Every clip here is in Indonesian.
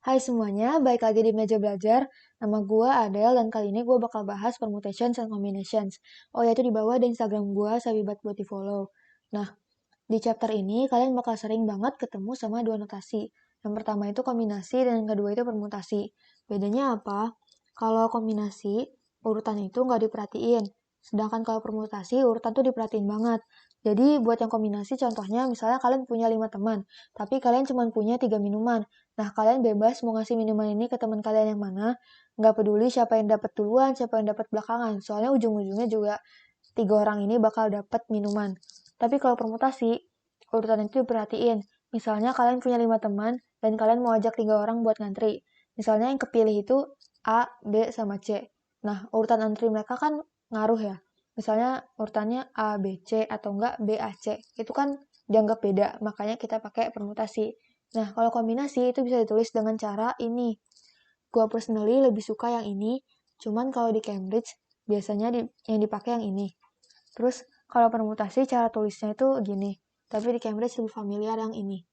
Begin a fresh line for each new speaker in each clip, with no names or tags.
Hai semuanya, balik lagi di Meja Belajar. Nama gue Adele dan kali ini gue bakal bahas permutations and combinations. Oh ya, itu di bawah ada Instagram gue, sabibat buat di follow. Nah, di chapter ini kalian bakal sering banget ketemu sama dua notasi. Yang pertama itu kombinasi dan yang kedua itu permutasi. Bedanya apa? Kalau kombinasi, urutan itu nggak diperhatiin. Sedangkan kalau permutasi, urutan tuh diperhatiin banget. Jadi buat yang kombinasi, contohnya misalnya kalian punya 5 teman, tapi kalian cuma punya 3 minuman. Nah, kalian bebas mau ngasih minuman ini ke teman kalian yang mana, nggak peduli siapa yang dapat duluan, siapa yang dapat belakangan. Soalnya ujung-ujungnya juga 3 orang ini bakal dapat minuman. Tapi kalau permutasi, urutan itu diperhatiin. Misalnya kalian punya 5 teman, dan kalian mau ajak 3 orang buat ngantri. Misalnya yang kepilih itu A, B, sama C. Nah, urutan antri mereka kan ngaruh ya. Misalnya urutannya A, B, C, atau enggak B, A, C. Itu kan dianggap beda, makanya kita pakai permutasi. Nah, kalau kombinasi itu bisa ditulis dengan cara ini. Gua personally lebih suka yang ini, cuman kalau di Cambridge biasanya yang dipakai yang ini. Terus kalau permutasi cara tulisnya itu gini, tapi di Cambridge lebih familiar yang ini.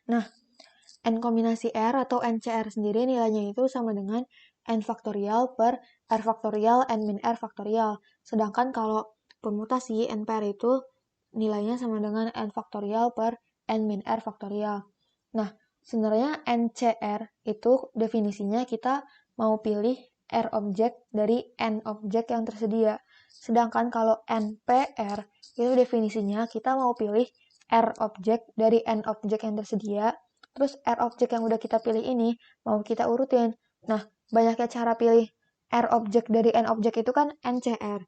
Nah, N kombinasi R atau NCR sendiri nilainya itu sama dengan N faktorial per R faktorial N min R faktorial. Sedangkan kalau permutasi NPR itu nilainya sama dengan N faktorial per N min R faktorial. Nah, sebenarnya NCR itu definisinya kita mau pilih R objek dari N objek yang tersedia. Sedangkan kalau NPR itu definisinya kita mau pilih R objek dari N objek yang tersedia. Terus R objek yang udah kita pilih ini mau kita urutin. Nah, banyaknya cara pilih R objek dari N objek itu kan NCR.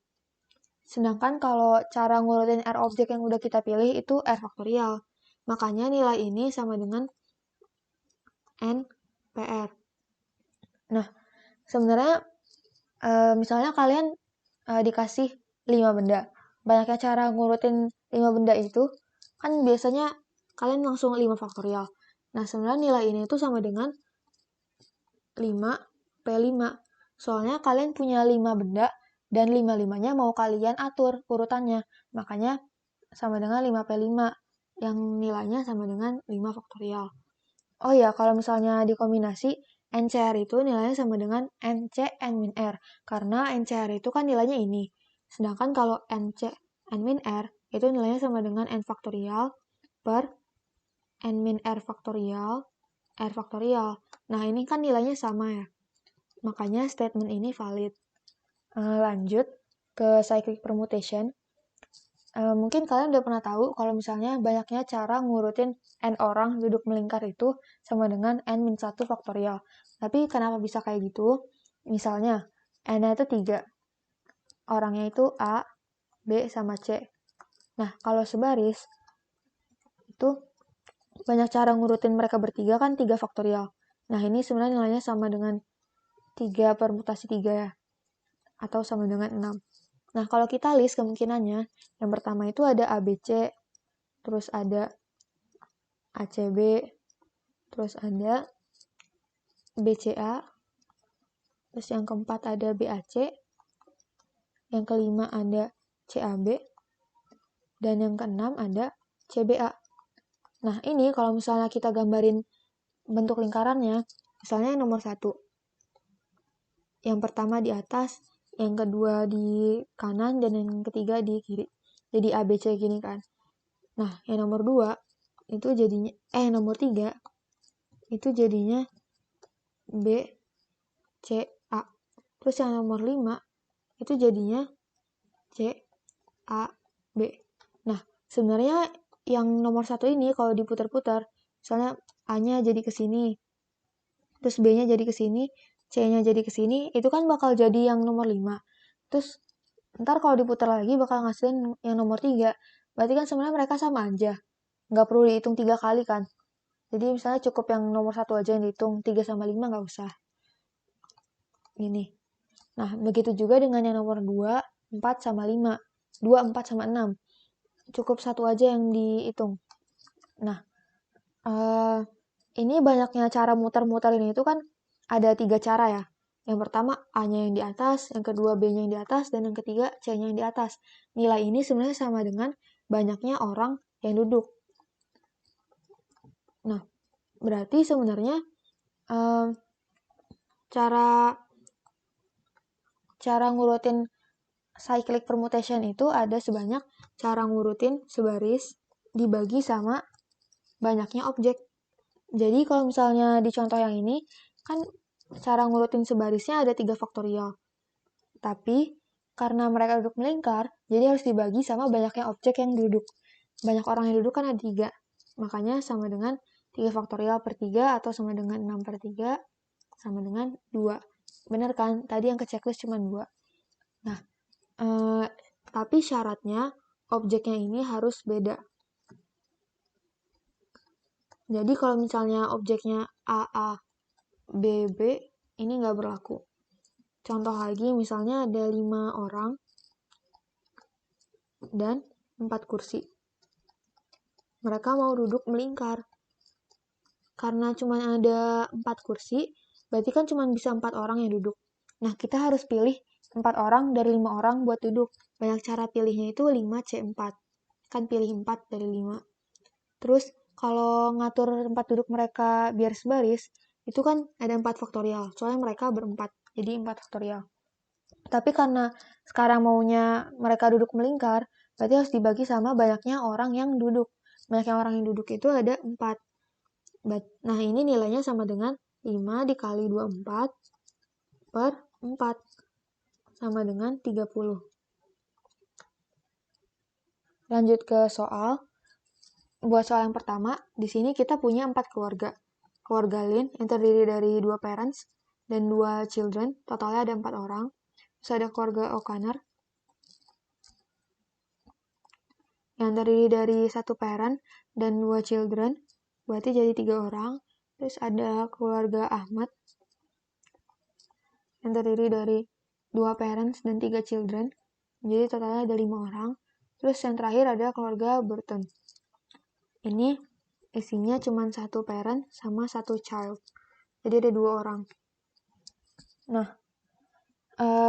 Sedangkan kalau cara ngurutin R objek yang udah kita pilih itu R faktorial. Makanya nilai ini sama dengan NPR. Nah, sebenarnya misalnya kalian dikasih 5 benda. Banyaknya cara ngurutin 5 benda itu, kan biasanya kalian langsung 5 faktorial. Nah, sebenarnya nilai ini itu sama dengan 5P5. Soalnya kalian punya 5 benda, dan 5-5-nya mau kalian atur urutannya. Makanya sama dengan 5P5, yang nilainya sama dengan 5 faktorial. Oh ya, kalau misalnya dikombinasi, NCR itu nilainya sama dengan NC N min R. Karena NCR itu kan nilainya ini. Sedangkan kalau NC N min R, itu nilainya sama dengan N faktorial per N min R faktorial, R faktorial. Nah, ini kan nilainya sama ya. Makanya statement ini valid. Lanjut ke cyclic permutation. Mungkin kalian udah pernah tahu kalau misalnya banyaknya cara ngurutin N orang duduk melingkar itu sama dengan N-1 faktorial. Tapi kenapa bisa kayak gitu? Misalnya, N-nya itu 3. Orangnya itu A, B, sama C. Nah, kalau sebaris, itu banyak cara ngurutin mereka bertiga kan 3 faktorial. Nah, ini sebenarnya nilainya sama dengan 3 permutasi 3 ya. Atau sama dengan 6. Nah, kalau kita list kemungkinannya, yang pertama itu ada ABC, terus ada ACB, terus ada BCA, terus yang keempat ada BAC, yang kelima ada CAB, dan yang keenam ada CBA. Nah, ini kalau misalnya kita gambarin bentuk lingkarannya, misalnya yang nomor 1, yang pertama di atas, yang kedua di kanan, dan yang ketiga di kiri. Jadi ABC gini kan. Nah, yang nomor 2, itu jadinya, nomor 3, itu jadinya B, C, A. Terus yang nomor 5, itu jadinya C, A, B. Nah, sebenarnya yang nomor 1 ini kalau diputar-putar, misalnya A-nya jadi ke sini, terus B-nya jadi ke sini, C-nya jadi ke sini, itu kan bakal jadi yang nomor 5. Terus ntar kalau diputar lagi bakal ngasihin yang nomor 3. Berarti kan sebenarnya mereka sama aja. Nggak perlu dihitung 3 kali kan. Jadi misalnya cukup yang nomor 1 aja yang dihitung, 3 sama 5 nggak usah. Ini. Nah, begitu juga dengan yang nomor 2, 4 sama 5. 2, 4 sama 6. Cukup 1 aja yang dihitung. Nah, ini banyaknya cara muter-muter ini itu kan ada 3 cara ya. Yang pertama A-nya yang di atas, yang kedua B-nya yang di atas, dan yang ketiga C-nya yang di atas. Nilai ini sebenarnya sama dengan banyaknya orang yang duduk. Nah, berarti sebenarnya cara ngurutin cyclic permutation itu ada sebanyak cara ngurutin sebaris dibagi sama banyaknya objek. Jadi kalau misalnya di contoh yang ini, kan cara ngurutin sebarisnya ada 3 faktorial. Tapi karena mereka duduk melingkar, jadi harus dibagi sama banyaknya objek yang duduk. Banyak orang yang duduk kan ada 3. Makanya sama dengan 3 faktorial per 3 atau sama dengan 6 per 3 sama dengan 2. Bener kan? Tadi yang ke checklist cuma 2. Nah, tapi syaratnya objeknya ini harus beda. Jadi kalau misalnya objeknya AA, BB, ini nggak berlaku. Contoh lagi, misalnya ada 5 orang dan 4 kursi. Mereka mau duduk melingkar. Karena cuma ada 4 kursi, berarti kan cuma bisa 4 orang yang duduk. Nah, kita harus pilih 4 orang dari 5 orang buat duduk. Banyak cara pilihnya itu 5C4. Kan pilih 4 dari 5. Terus, kalau ngatur tempat duduk mereka biar sebaris, itu kan ada 4 faktorial. Soalnya mereka berempat, jadi 4 faktorial. Tapi karena sekarang maunya mereka duduk melingkar, berarti harus dibagi sama banyaknya orang yang duduk. Banyaknya orang yang duduk itu ada 4. Nah, ini nilainya sama dengan 5 dikali 24 per 4. Sama dengan 30. Lanjut ke soal. Buat soal yang pertama, di sini kita punya 4 keluarga. Keluarga Lin yang terdiri dari 2 parents dan 2 children, totalnya ada 4 orang. Terus ada keluarga O'Connor yang terdiri dari 1 parent dan 2 children, berarti jadi 3 orang. Terus ada keluarga Ahmad yang terdiri dari 2 parents dan 3 children, jadi totalnya ada 5 orang. Terus yang terakhir ada keluarga Burton. Ini isinya cuma 1 parent sama 1 child. Jadi ada 2 orang. Nah,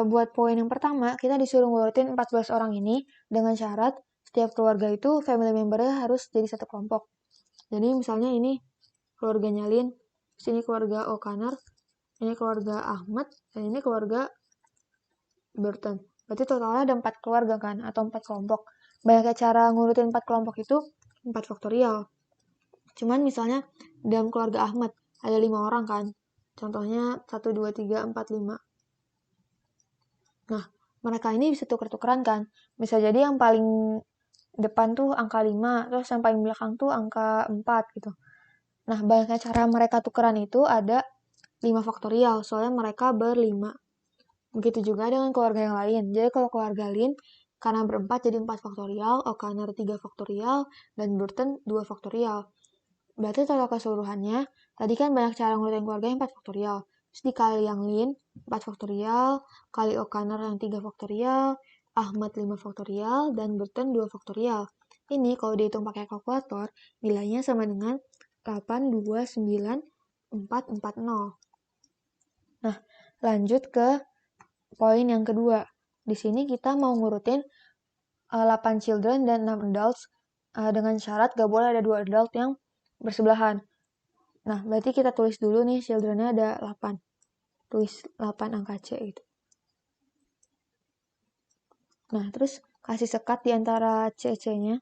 buat poin yang pertama, kita disuruh ngurutin 14 orang ini dengan syarat setiap keluarga itu family member-nya harus jadi satu kelompok. Jadi misalnya ini keluarganya Lin, sini keluarga O'Connor, ini keluarga Ahmad, dan ini keluarga Burton. Berarti totalnya ada 4 keluarga kan, atau 4 kelompok. Banyaknya cara ngurutin 4 kelompok itu 4 faktorial. Cuman misalnya dalam keluarga Ahmad ada 5 orang kan. Contohnya 1, 2, 3, 4, 5. Nah, mereka ini bisa tuker-tukeran kan. Bisa jadi yang paling depan tuh angka 5, terus yang paling belakang tuh angka 4 gitu. Nah, banyaknya cara mereka tukeran itu ada 5 faktorial, soalnya mereka berlima. Begitu juga dengan keluarga yang lain. Jadi kalau keluarga Lin, karena berempat jadi 4 faktorial, O'Connor 3 faktorial, dan Burton 2 faktorial. Berarti total keseluruhannya, tadi kan banyak cara ngurutin keluarga yang 4 faktorial. Terus dikali yang Lin, 4 faktorial, kali O'Connor yang 3 faktorial, Ahmad 5 faktorial, dan Burton 2 faktorial. Ini kalau dihitung pakai kalkulator, nilainya sama dengan 829,440. Nah, lanjut ke poin yang kedua. Di sini kita mau ngurutin 8 children dan 6 adults dengan syarat gak boleh ada 2 adult yang bersebelahan. Nah, berarti kita tulis dulu nih children-nya ada 8. Tulis 8 angka C gitu. Nah, terus kasih sekat di antara C-C-nya.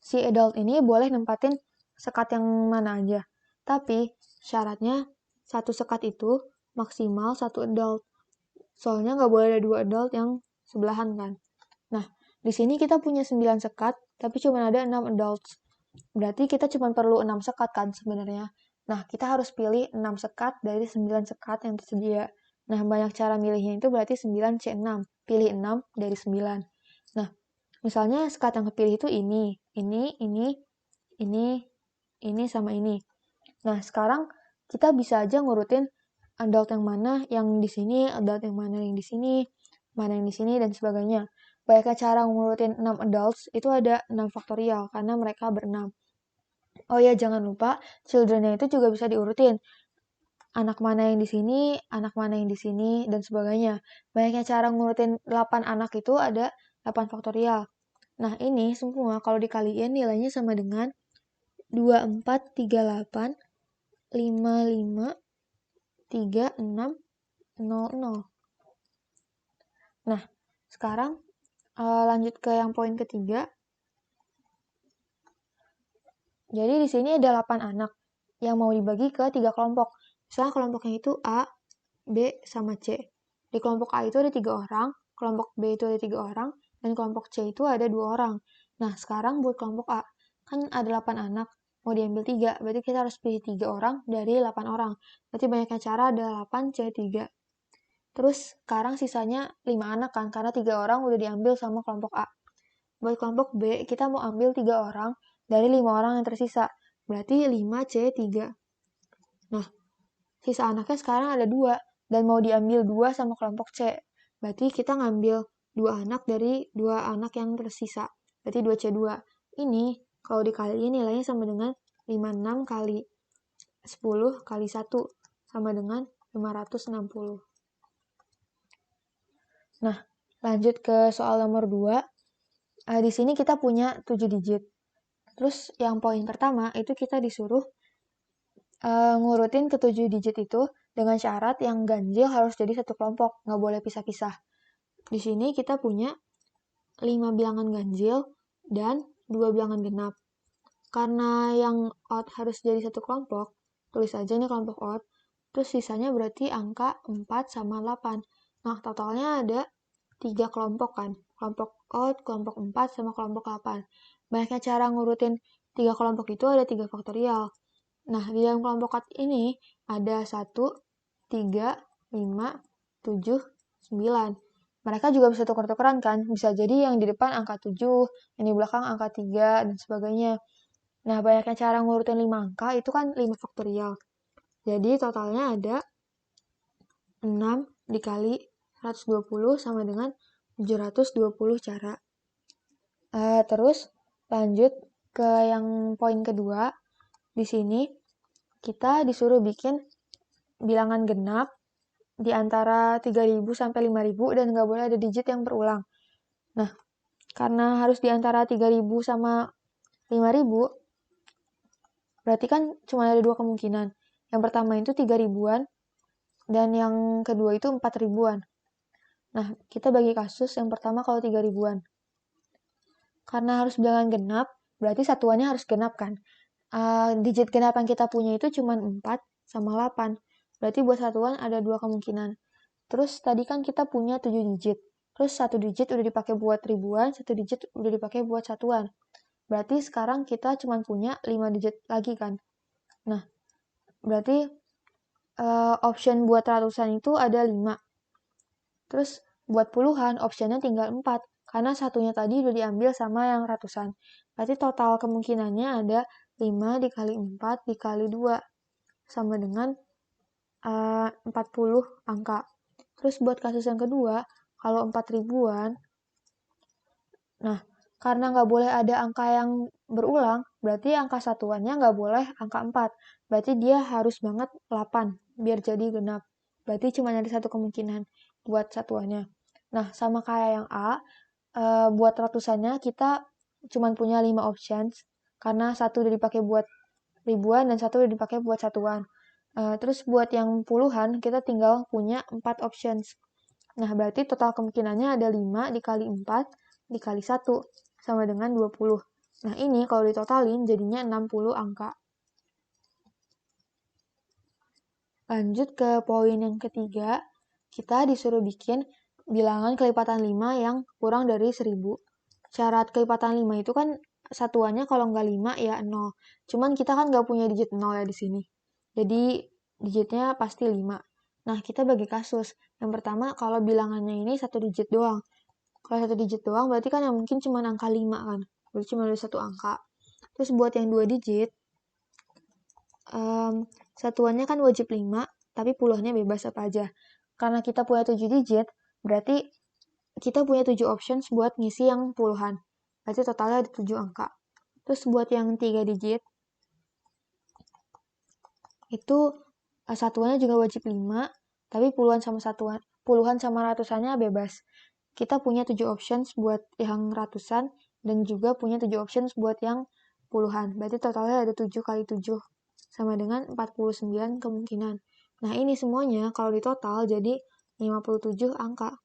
Si adult ini boleh nempatin sekat yang mana aja. Tapi syaratnya satu sekat itu maksimal 1 adult. Soalnya nggak boleh ada 2 adult yang sebelahan kan. Nah, di sini kita punya 9 sekat, tapi cuma ada 6 adults. Berarti kita cuma perlu 6 sekat kan sebenarnya. Nah, kita harus pilih 6 sekat dari 9 sekat yang tersedia. Nah, banyak cara milihnya itu berarti 9C6. Pilih 6 dari 9. Nah, misalnya sekat yang kepilih itu ini, sama ini. Nah, sekarang kita bisa aja ngurutin adult yang mana yang di sini, adult yang mana yang di sini, mana yang di sini, dan sebagainya. Banyaknya cara ngurutin 6 adults itu ada 6 faktorial, karena mereka berenam. Oh ya, jangan lupa, children-nya itu juga bisa diurutin. Anak mana yang di sini, anak mana yang di sini, dan sebagainya. Banyaknya cara ngurutin 8 anak itu ada 8 faktorial. Nah, ini semua kalau dikaliin nilainya sama dengan 2438 55 36 00. Nah, sekarang lanjut ke yang poin ketiga. Jadi di sini ada 8 anak yang mau dibagi ke 3 kelompok. Misalnya kelompoknya itu A, B, sama C. Di kelompok A itu ada 3 orang, kelompok B itu ada 3 orang, dan kelompok C itu ada 2 orang. Nah, sekarang buat kelompok A, kan ada 8 anak, mau diambil 3, berarti kita harus pilih 3 orang dari 8 orang. Berarti banyaknya cara ada 8 C3. Terus sekarang sisanya 5 anak kan, karena 3 orang udah diambil sama kelompok A. Buat kelompok B, kita mau ambil 3 orang dari 5 orang yang tersisa. Berarti 5C3. Nah, sisa anaknya sekarang ada 2, dan mau diambil 2 sama kelompok C. Berarti kita ngambil 2 anak dari 2 anak yang tersisa. Berarti 2C2. Ini, kalau dikaliin nilainya sama dengan 56 kali 10 kali 1, sama dengan 560. Nah, lanjut ke soal nomor 2. Di sini kita punya 7 digit. Terus yang poin pertama itu kita disuruh ngurutin ke 7 digit itu dengan syarat yang ganjil harus jadi satu kelompok, nggak boleh pisah-pisah. Di sini kita punya 5 bilangan ganjil dan 2 bilangan genap. Karena yang odd harus jadi satu kelompok, tulis aja nih kelompok odd, terus sisanya berarti angka 4 sama 8. Nah, totalnya ada 3 kelompok kan, kelompok odd, kelompok 4, sama kelompok 8. Banyaknya cara ngurutin 3 kelompok itu ada 3 faktorial. Nah, di dalam kelompok odd ini ada 1, 3, 5, 7, 9. Mereka juga bisa tukar-tukaran kan, bisa jadi yang di depan angka 7, yang di belakang angka 3, dan sebagainya. Nah, banyaknya cara ngurutin 5 angka itu kan 5 faktorial. Jadi totalnya ada 6 dikali 120 sama dengan 720 cara. Terus lanjut ke yang poin kedua. Di sini kita disuruh bikin bilangan genap di antara 3.000 sampai 5.000 dan nggak boleh ada digit yang berulang. Nah, karena harus di antara 3.000 sama 5.000, berarti kan cuma ada 2 kemungkinan. Yang pertama itu 3.000-an, dan yang kedua itu 4.000-an. Nah, kita bagi kasus yang pertama kalau 3.000-an. Karena harus bilangan genap, berarti satuannya harus genap kan. Digit genap yang kita punya itu cuma 4 sama 8. Berarti buat satuan ada 2 kemungkinan. Terus tadi kan kita punya 7 digit. Terus 1 digit udah dipakai buat ribuan, 1 digit udah dipakai buat satuan. Berarti sekarang kita cuma punya 5 digit lagi kan. Nah, berarti option buat ratusan itu ada 5. Terus buat puluhan, optionnya tinggal 4. Karena satunya tadi udah diambil sama yang ratusan. Berarti total kemungkinannya ada 5 dikali 4 dikali 2. Sama dengan 40 angka. Terus buat kasus yang kedua, kalau 4.000-an, nah, karena nggak boleh ada angka yang berulang, berarti angka satuannya nggak boleh angka 4. Berarti dia harus banget 8, biar jadi genap. Berarti cuma ada satu kemungkinan buat satuannya. Nah, sama kayak yang A, buat ratusannya kita cuma punya 5 options, karena satu udah dipakai buat ribuan dan satu udah dipakai buat satuan. Terus buat yang puluhan, kita tinggal punya 4 options. Nah, berarti total kemungkinannya ada 5 dikali 4 dikali 1, sama dengan 20. Nah, ini kalau ditotalin jadinya 60 angka. Lanjut ke poin yang ketiga, kita disuruh bikin bilangan kelipatan 5 yang kurang dari 1000. Syarat kelipatan 5 itu kan satuannya kalau nggak 5 ya 0. Cuman kita kan nggak punya digit 0 ya di sini. Jadi digitnya pasti 5. Nah, kita bagi kasus. Yang pertama, kalau bilangannya ini satu digit doang. Kalau satu digit doang, berarti kan yang mungkin cuma angka 5 kan. Berarti cuma ada satu angka. Terus buat yang 2 digit, satuannya kan wajib 5, tapi puluhannya bebas apa aja. Karena kita punya 7 digit, berarti kita punya 7 options buat ngisi yang puluhan. Berarti totalnya ada 7 angka. Terus buat yang 3 digit, itu satuannya juga wajib 5, tapi puluhan sama ratusannya bebas. Kita punya 7 options buat yang ratusan, dan juga punya 7 options buat yang puluhan. Berarti totalnya ada 7 kali 7. Sama dengan 49 kemungkinan. Nah, ini semuanya kalau ditotal jadi 57 angka.